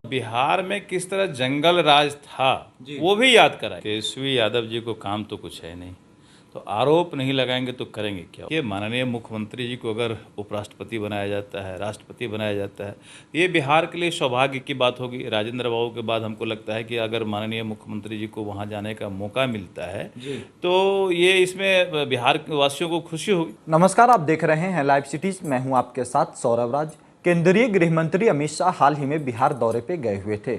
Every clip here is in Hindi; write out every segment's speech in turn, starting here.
बिहार में किस तरह जंगल राज था वो भी याद कराए। तेजस्वी यादव जी को काम तो कुछ है नहीं, तो आरोप नहीं लगाएंगे तो करेंगे क्या। ये माननीय मुख्यमंत्री जी को अगर उपराष्ट्रपति बनाया जाता है, राष्ट्रपति बनाया जाता है, ये बिहार के लिए सौभाग्य की बात होगी। राजेंद्र बाबू के बाद हमको लगता है कि अगर माननीय मुख्यमंत्री जी को वहाँ जाने का मौका मिलता है तो ये इसमें बिहार वासियों को खुशी होगी। नमस्कार, आप देख रहे हैं लाइव सिटीज। मैं हूं आपके साथ सौरभ राज। केंद्रीय गृह मंत्री अमित शाह हाल ही में बिहार दौरे पे गए हुए थे।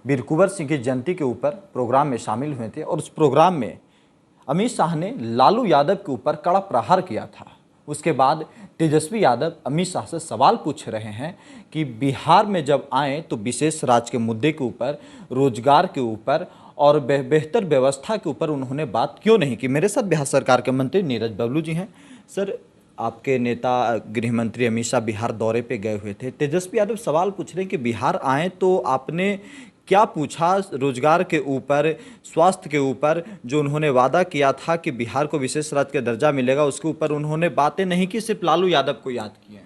वीर कुंवर सिंह की जयंती के ऊपर प्रोग्राम में शामिल हुए थे और उस प्रोग्राम में अमित शाह ने लालू यादव के ऊपर कड़ा प्रहार किया था। उसके बाद तेजस्वी यादव अमित शाह से सवाल पूछ रहे हैं कि बिहार में जब आए तो विशेष राज्य के मुद्दे के ऊपर, रोजगार के ऊपर और बेहतर व्यवस्था के ऊपर उन्होंने बात क्यों नहीं की। मेरे साथ बिहार सरकार के मंत्री नीरज बबलू जी हैं। सर, आपके नेता गृह मंत्री अमित शाह बिहार दौरे पे गए हुए थे। तेजस्वी यादव सवाल पूछ रहे हैं कि बिहार आए तो आपने क्या पूछा रोजगार के ऊपर, स्वास्थ्य के ऊपर, जो उन्होंने वादा किया था कि बिहार को विशेष राज्य का दर्जा मिलेगा, उसके ऊपर उन्होंने बातें नहीं की, सिर्फ लालू यादव को याद किए।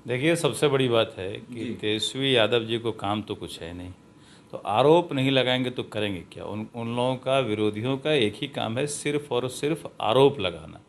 देखिए, सबसे बड़ी बात है कि तेजस्वी यादव जी को काम तो कुछ है नहीं, तो आरोप नहीं लगाएंगे तो करेंगे क्या। उन लोगों का, विरोधियों का एक ही काम है, सिर्फ और सिर्फ आरोप लगाना।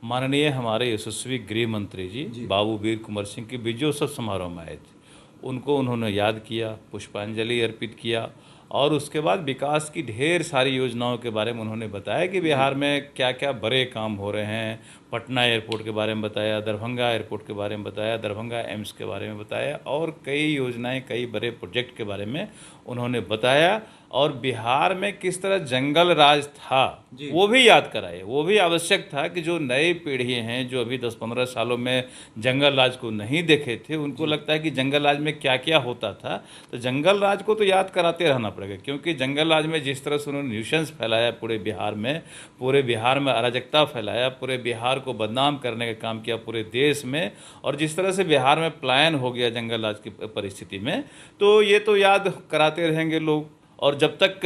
माननीय हमारे यशस्वी गृह मंत्री जी बाबू वीर कुंवर सिंह के विजयोत्सव समारोह में आए थे, उनको उन्होंने याद किया, पुष्पांजलि अर्पित किया और उसके बाद विकास की ढेर सारी योजनाओं के बारे में उन्होंने बताया कि बिहार में क्या क्या बड़े काम हो रहे हैं। पटना एयरपोर्ट के बारे में बताया, दरभंगा एयरपोर्ट के बारे में बताया, दरभंगा एम्स के बारे में बताया और कई योजनाएं, कई बड़े प्रोजेक्ट के बारे में उन्होंने बताया। और बिहार में किस तरह जंगल राज था वो भी याद कराए। वो भी आवश्यक था कि जो नई पीढ़ी हैं, जो अभी 10-15 सालों में जंगल राज को नहीं देखे थे, उनको लगता है कि जंगल राज में क्या क्या होता था, तो जंगल राज को तो याद कराते रहना पड़ेगा। क्योंकि जंगल राज में जिस तरह से उन्होंने न्यूसेंस फैलाया पूरे बिहार में अराजकता फैलाया, पूरे बिहार को बदनाम करने का काम किया पूरे देश में, और जिस तरह से बिहार में पलायन हो गया जंगल राज की परिस्थिति में, तो ये तो याद कराते रहेंगे लोग। और जब तक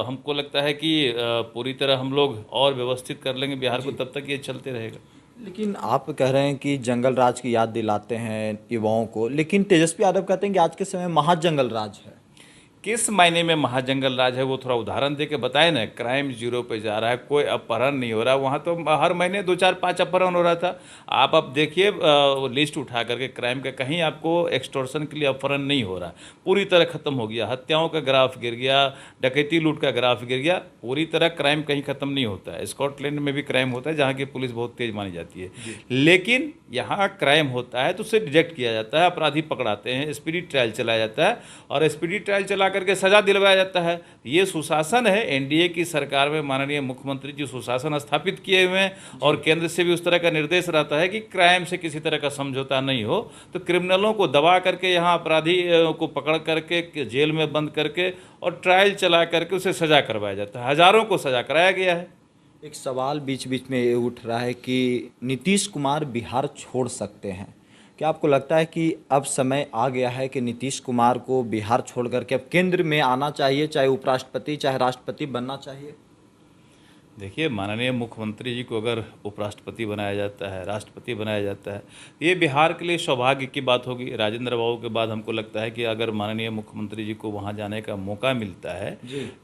हमको लगता है कि पूरी तरह हम लोग और व्यवस्थित कर लेंगे बिहार को, तब तक ये चलते रहेगा। लेकिन आप कह रहे हैं कि जंगल राज की याद दिलाते हैं युवाओं को, लेकिन तेजस्वी यादव कहते हैं कि आज के समय महाजंगल राज है। किस मायने में महाजंगल राज है वो थोड़ा उदाहरण दे के बताए ना। क्राइम जीरो पे जा रहा है, कोई अपहरण नहीं हो रहा। वहाँ तो हर महीने 2-4-5 अपहरण हो रहा था। आप अब देखिए लिस्ट उठा करके क्राइम का, कहीं आपको एक्सटॉर्शन के लिए अपहरण नहीं हो रहा। पूरी तरह खत्म हो गया। हत्याओं का ग्राफ गिर गया, डकैती लूट का ग्राफ गिर गया। पूरी तरह क्राइम कहीं खत्म नहीं होता है। स्कॉटलैंड में भी क्राइम होता है, जहाँ की पुलिस बहुत तेज मानी जाती है, लेकिन यहाँ क्राइम होता है तो उसे डिटेक्ट किया जाता है, अपराधी पकड़ाते हैं, स्पीडी ट्रायल चलाया जाता है और स्पीडी ट्रायल चला करके सजा दिलवाया जाता है। ये सुशासन है। एनडीए की सरकार में माननीय मुख्यमंत्री जी सुशासन स्थापित किए हुए हैं और केंद्र से भी उस तरह का निर्देश रहता है कि क्राइम से किसी तरह का समझौता नहीं हो। तो क्रिमिनलों को दबा करके, यहाँ अपराधी को पकड़ करके जेल में बंद करके और ट्रायल चला करके उसे सजा करवाया जाता है। हजारों को सजा कराया गया है। एक सवाल बीच बीच में ये उठ रहा है कि नीतीश कुमार बिहार छोड़ सकते हैं। क्या आपको लगता है कि अब समय आ गया है कि नीतीश कुमार को बिहार छोड़ करके अब केंद्र में आना चाहिए, चाहे उपराष्ट्रपति चाहे राष्ट्रपति बनना चाहिए? देखिए, माननीय मुख्यमंत्री जी को अगर उपराष्ट्रपति बनाया जाता है, राष्ट्रपति बनाया जाता है, ये बिहार के लिए सौभाग्य की बात होगी। राजेंद्र बाबू के बाद हमको लगता है कि अगर माननीय मुख्यमंत्री जी को वहाँ जाने का मौका मिलता है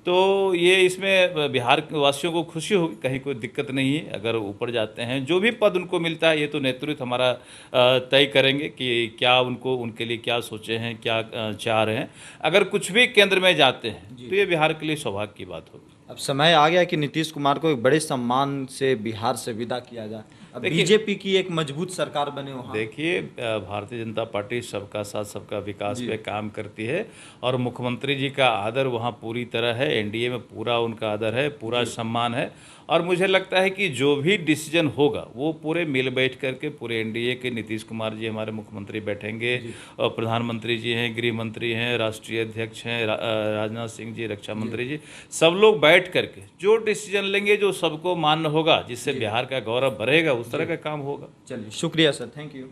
तो ये इसमें बिहार के वासियों को खुशी होगी। कहीं कोई दिक्कत नहीं है अगर ऊपर जाते हैं। जो भी पद उनको मिलता है, ये तो नेतृत्व हमारा तय करेंगे कि क्या उनके लिए क्या सोचे हैं, क्या चाह रहे हैं। अगर कुछ भी केंद्र में जाते हैं तो ये बिहार के लिए सौभाग्य की बात होगी। अब समय आ गया कि नीतीश कुमार को एक बड़े सम्मान से बिहार से विदा किया जाए। अब बीजेपी की एक मजबूत सरकार बने वहाँ। देखिए, भारतीय जनता पार्टी सबका साथ सबका विकास पे काम करती है और मुख्यमंत्री जी का आदर वहाँ पूरी तरह है। एनडीए में पूरा उनका आदर है, पूरा सम्मान है। और मुझे लगता है कि जो भी डिसीजन होगा वो पूरे मिल बैठ करके पूरे एनडीए के, नीतीश कुमार जी हमारे मुख्यमंत्री बैठेंगे और प्रधानमंत्री जी हैं, गृह मंत्री हैं, राष्ट्रीय अध्यक्ष हैं, राजनाथ सिंह जी, रक्षा मंत्री जी, सब लोग बैठ करके जो डिसीजन लेंगे, जो सबको मान्य होगा, जिससे बिहार का गौरव बढ़ेगा, उस तरह का काम होगा। चलिए, शुक्रिया सर, थैंक यू।